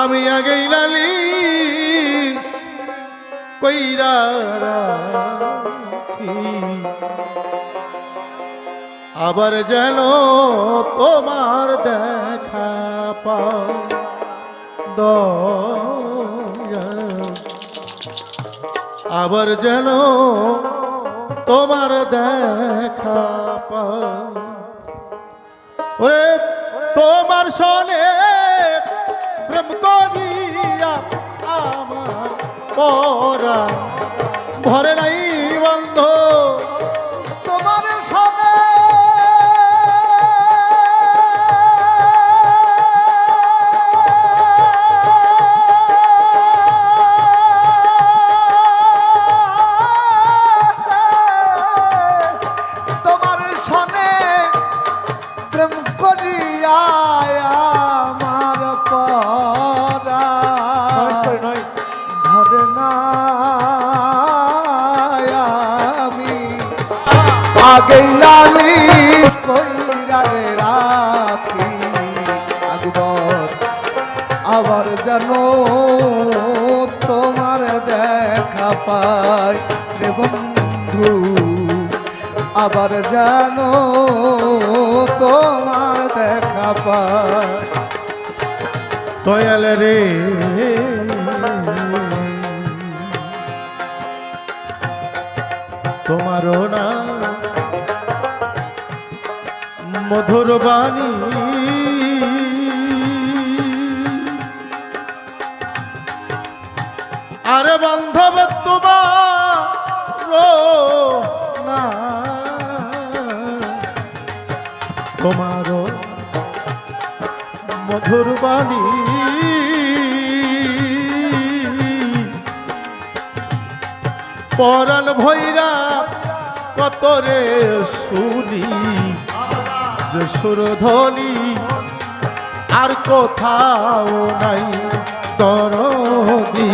আমি আগেই নালিশ কইরা রাখি, আবার যেন তোমার দেখা পাই দয়াল, আবার যেন তোমার দেখা পাই। ওরে তোমার সনে প্রেম করিয়া আমার পরাণ ভরে নাই বন্ধ, তোমার সনে তোমার সনে প্রেম করিয়া আমার পরাণ ধরে না আমি আগেই লালিশ কইরা রে রাখি, একবার আবার যেন তোমার দেখা পাই রে বন্ধু, আবার যেন তোমার দেখা পাই। দয়াল রে তোমারও না মধুর বাণী, আরে বান্ধব তোমারও না তোমারও মধুর বাণী, পরাণ ভৈরা কত রে শুনি যে সুরধ্বনি, আর কোথাও নাই দরদি।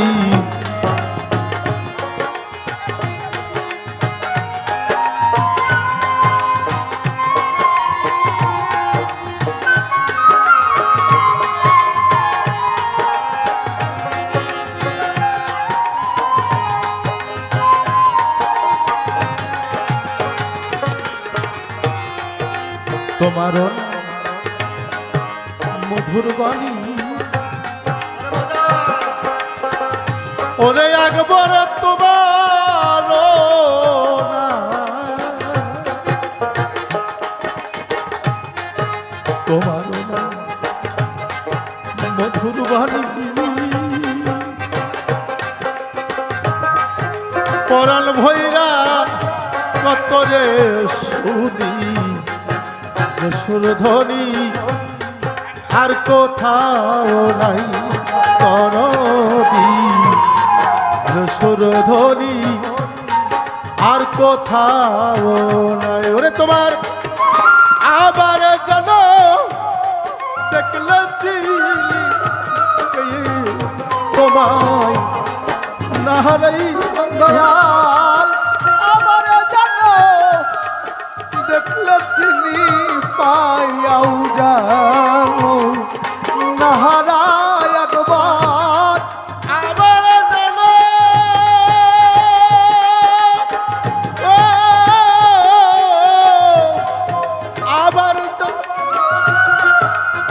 তোমার মধুর বাণী ওরে একবার তোমার না তোমার না মধুর বাণী, পরাণ ভৈরা কত রে শুনি সুরধ্বনি, আর কোথাও নাই করবি সুরধ্বনি, আর কোথাও নাই। ওরে তোমার আবার যেন দেখলে তোমায় নাহারাই দয়াল আমার যেন দেখলে চিনি পাইয়াও জানো নাহারায় একবার, আবার যেন আবার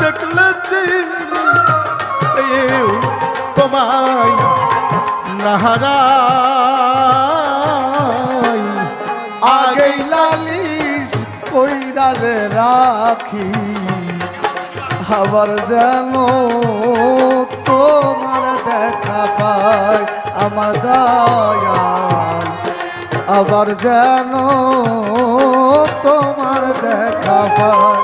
দেখলে তোমায় নাহারাই, আগেই লালিশ কইরা রে রাখি, আবার যেন তোমার দেখা পাই আমার দয়াল, আবার যেন তোমার দেখা পাই।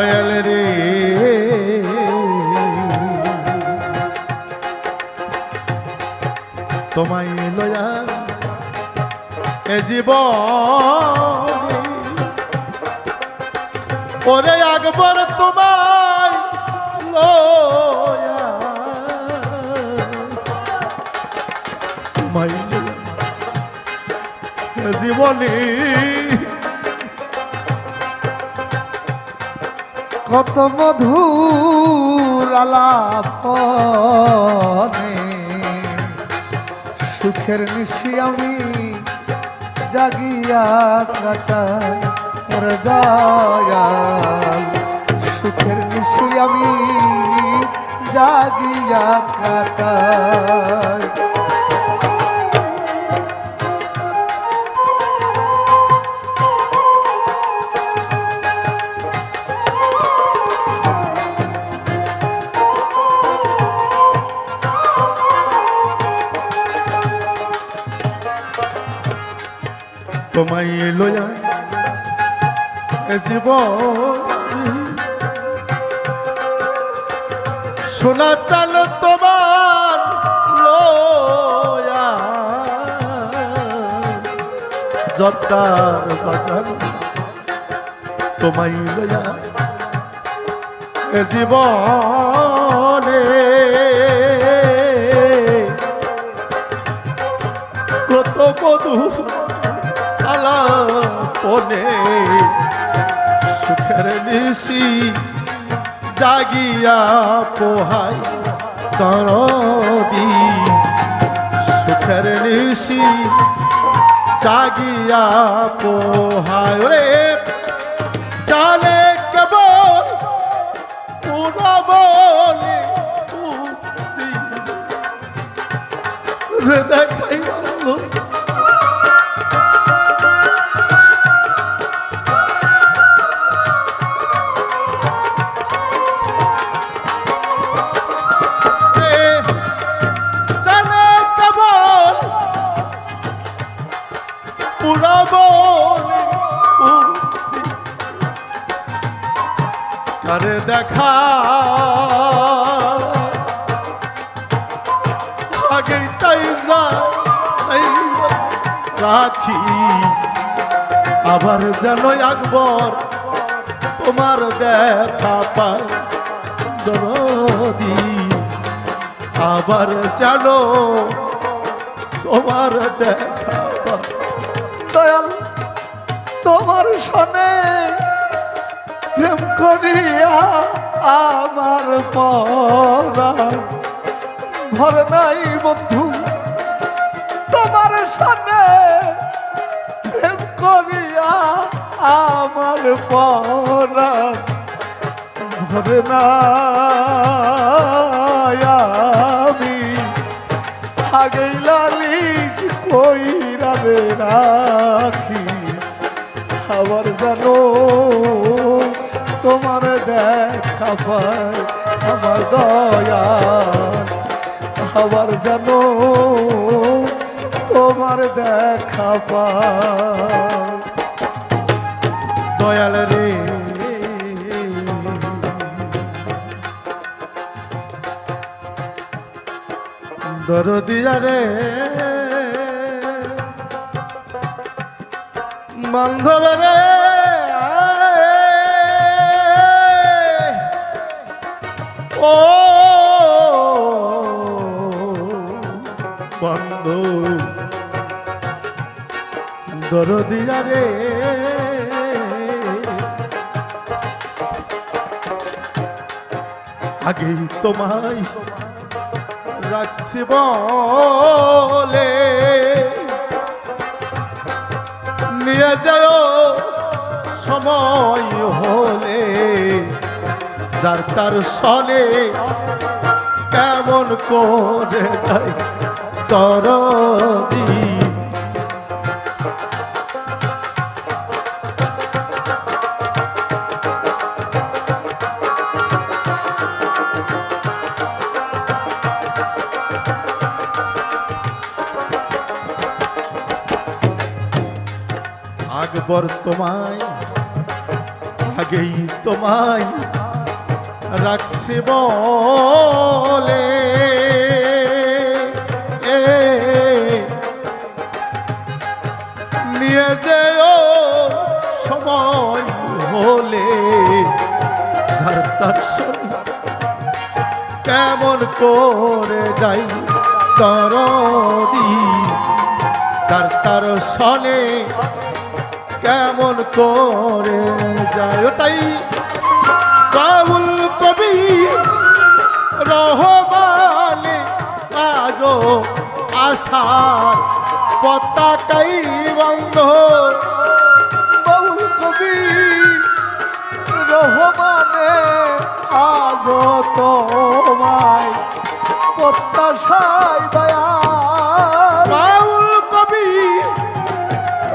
দয়াল রে তোমায় লয়া এ জীবন ওরে আকবর তোমায় লয়া তোমায় লয়া এ জীবনে কত মধুর আলাপনে সুখের নিশি আমি জাগিয়া কাটাই ওরে দয়াল সুখের নিশি আমি জাগিয়া কাটাই তোমায় লয়া এ জীবন সোনা চাল তোমার লয়া জতার বাজার তোমায় লয়া এ জীবনে কত মধু আলাপনে সুখের নিশি জাগিয়া পোহাই দরদি সুখের নিশি জাগিয়া পোহাই রে জানে কেবল পুরা বলে রে দেখাই ভালো আরে দেখা আগে তাই রাখি আবার যেন আকবর তোমার দেখা পাই দরদি আবার যেন তোমার দেখা পাই দয়াল তোমার সনে প্রেম করিয়া আমার পরাণ ভর নাই বন্ধু তোমার সনে প্রেম করিয়া আমার পরাণ ভর নাই আমি আগেই লালিশ কইরা রে রাখি আবার জানো তোমার দেখা পাই আমার দয়াল আবার জানো তোমার দেখা পাই দয়াল রে দরদিয়া রে বান্ধব রে ও বন্ধু দরদিয়া রে আগেই তোমায় রাখছি বলে নিয়ে যাও সময় হলে যার তার সনে কেমন করে যাই দরদি আকবর তোমায় আগেই তোমায় রাখছি বলে নিয়ে যেও সময় হলে যার তার শরীর কেমন করে যাই দরদি যার তার সনে কেমন করে যায় তাই বাউল কবি রহমানে আজো আশার পতাকাই বন্ধ বাউল কবি রহমানে আজ তোমায় প্রত্যাশায় দয়া বাউল কবি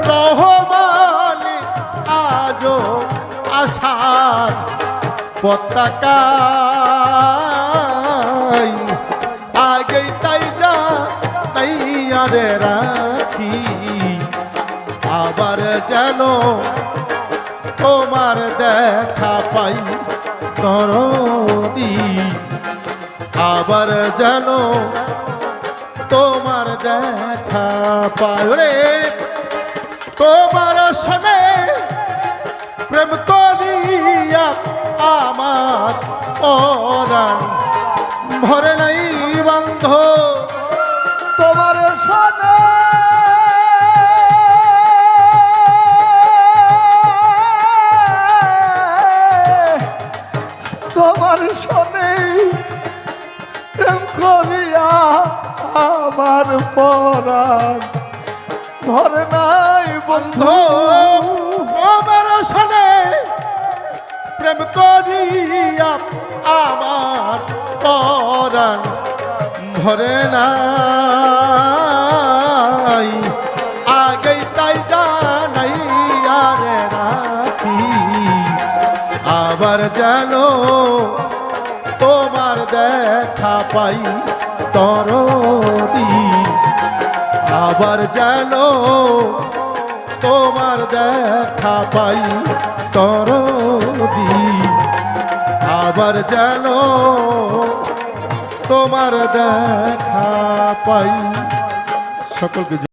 রহমানে আজো আশার পতাকাই আগেই তাই যা তাই আরে রাখি আবার যেন তোমার দেখা পাই তরদি আবার যেন তোমার দেখা পাই রে তোমার সনে প্রেম করিয়া আমার পরাণ ভরে নাই বন্ধ তোমার সনে তোমার সনে প্রেম করিয়া আমার পরাণ ভরে নাই বন্ধু তোমার সনে প্রেম করিয়া আমার পরাণ ভরে নাই আগেই তাই জানাই আরে রাখি আবার যেন তোমার দেখা পাই তরদি আবার যেন তোমার দেখা পাই তরদি আবার যেন তোমার দেখা পাই সকলকে